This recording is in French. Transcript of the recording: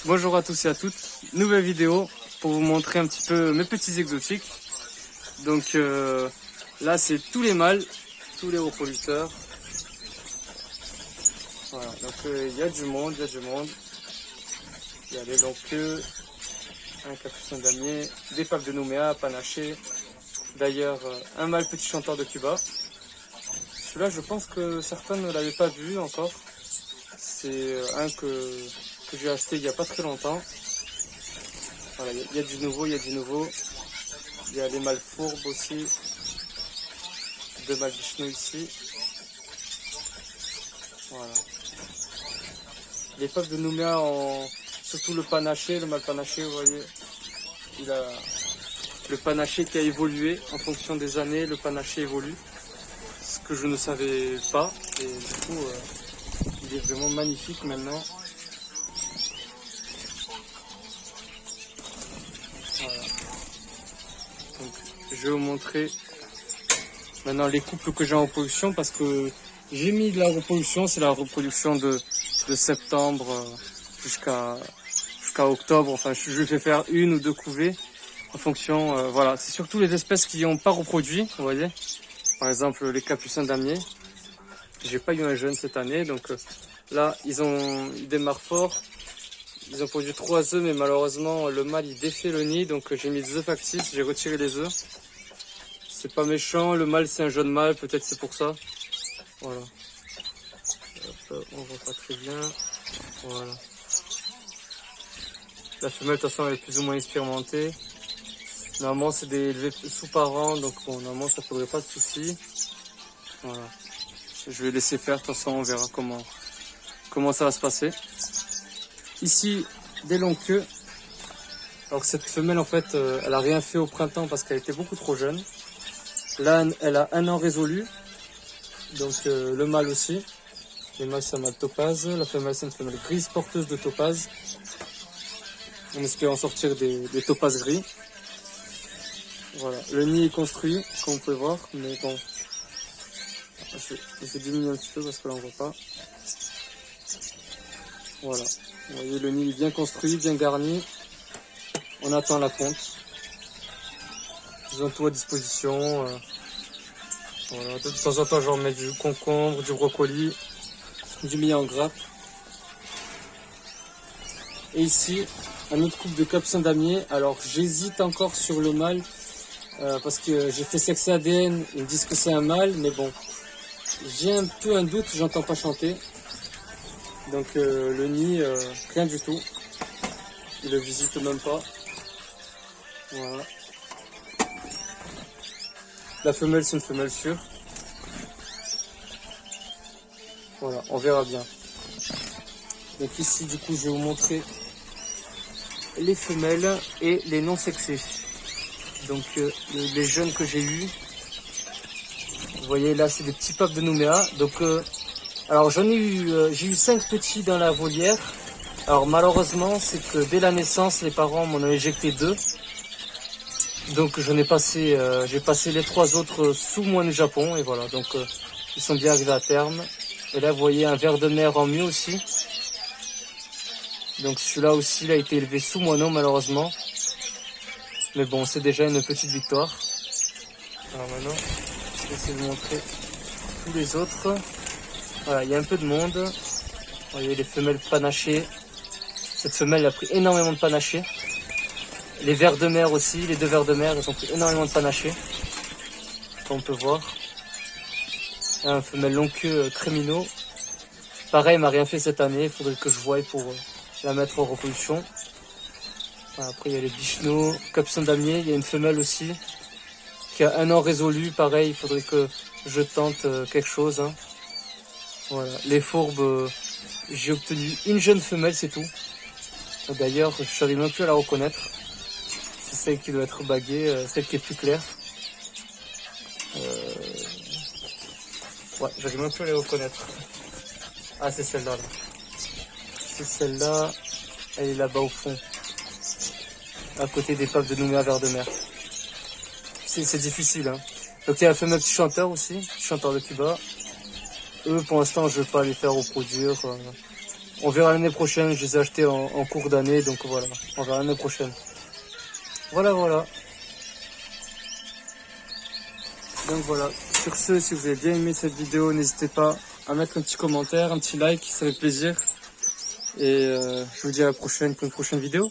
Bonjour à tous et à toutes, nouvelle vidéo pour vous montrer un petit peu mes petits exotiques. Donc là c'est tous les mâles, tous les reproducteurs. Voilà, donc il y a du monde, il y a les longs queues, un capucin damier, des papes de Nouméa, panaché. D'ailleurs un mâle petit chanteur de Cuba. Celui-là je pense que certains ne l'avaient pas vu encore. C'est un que j'ai acheté il n'y a pas très longtemps. Voilà, il y a du nouveau, il y a du nouveau. Il y a les mâles fourbes aussi. Deux mâles bichnou ici. Voilà. Les peuples de Nouméa ont surtout le panaché, le mâle panaché, vous voyez. Il a le panaché qui a évolué en fonction des années, le panaché évolue. Ce que je ne savais pas. Et du coup, il est vraiment magnifique maintenant. Voilà. Donc, je vais vous montrer maintenant les couples que j'ai en reproduction parce que j'ai mis de la reproduction, c'est la reproduction de septembre jusqu'à octobre. Enfin, je vais faire une ou deux couvées en fonction. Voilà, c'est surtout les espèces qui n'ont pas reproduit, vous voyez. Par exemple, les capucins damiers. J'ai pas eu un jeune cette année, donc là, ils démarrent fort. Ils ont produit 3 œufs, mais malheureusement, le mâle il défait le nid, donc j'ai mis des œufs factices, j'ai retiré les œufs. C'est pas méchant, le mâle c'est un jeune mâle, peut-être c'est pour ça. Voilà. Hop, on voit pas très bien. Voilà. La femelle de toute façon elle est plus ou moins expérimentée. Normalement c'est des élevés sous-parents, donc bon, normalement ça ne poserait pas de soucis. Voilà. Je vais laisser faire, de toute façon on verra comment ça va se passer. Ici, des longues queues. Alors cette femelle en fait, elle a rien fait au printemps parce qu'elle était beaucoup trop jeune. Là, elle a 1 an résolu. Donc le mâle aussi. Le mâle c'est un mâle topaz. La femelle c'est une femelle grise porteuse de topaz. On espère en sortir des topazes gris. Voilà. Le nid est construit, comme vous pouvez voir. Mais bon. Je vais diminuer un petit peu parce que là on voit pas. Voilà. Vous voyez le nid est bien construit, bien garni. On attend la ponte. Ils ont tout à disposition. Voilà. De temps en temps, je leur mets du concombre, du brocoli, du millet en grappe. Et ici, un autre couple de capucins damier. Alors, j'hésite encore sur le mâle parce que j'ai fait sexe ADN. Ils me disent que c'est un mâle, mais bon, j'ai un peu un doute. J'entends pas chanter. Donc, le nid, rien du tout. Il le visite même pas. Voilà. La femelle, c'est une femelle sûre. Voilà, on verra bien. Donc ici, du coup, je vais vous montrer les femelles et les non sexés. Donc les jeunes que j'ai eus. Vous voyez, là, c'est des petits papes de Nouméa. Donc, alors j'ai eu 5 petits dans la volière. Alors malheureusement, c'est que dès la naissance, les parents m'en ont éjecté 2. Donc j'ai passé les 3 autres sous moine Japon et voilà, donc ils sont bien arrivés à terme. Et là vous voyez un ver de mer en mieux aussi. Donc celui-là aussi il a été élevé sous moineau malheureusement. Mais bon, c'est déjà une petite victoire. Alors maintenant, je vais essayer de vous montrer tous les autres. Voilà, il y a un peu de monde. Vous voyez les femelles panachées. Cette femelle a pris énormément de panachés. Les vers de mer aussi, les 2 vers de mer, ils ont pris énormément de panachés, comme on peut voir. Un femelle long queue crémino. Pareil, elle m'a rien fait cette année, il faudrait que je voie pour la mettre en reproduction. Voilà, après, il y a les bichenots, capucin damier, il y a une femelle aussi, qui a 1 an résolu. Pareil, il faudrait que je tente quelque chose. Hein. Voilà. Les fourbes, j'ai obtenu une jeune femelle, c'est tout. D'ailleurs, je n'arrive même plus à la reconnaître. C'est celle qui doit être baguée, celle qui est plus claire. Ouais, j'arrive même plus à les reconnaître. Ah, c'est celle-là. Là. C'est celle-là. Elle est là-bas au fond. À côté des papes de Nouméa vers de mer. C'est difficile. Hein. Donc il y a la femelle petit chanteur aussi, petit chanteur de Cuba. Eux, pour l'instant, je ne vais pas les faire reproduire. On verra l'année prochaine, je les ai achetés en cours d'année, donc voilà, on verra l'année prochaine. Voilà. Donc voilà, sur ce, si vous avez bien aimé cette vidéo, n'hésitez pas à mettre un petit commentaire, un petit like, ça fait plaisir. Et je vous dis à la prochaine pour une prochaine vidéo.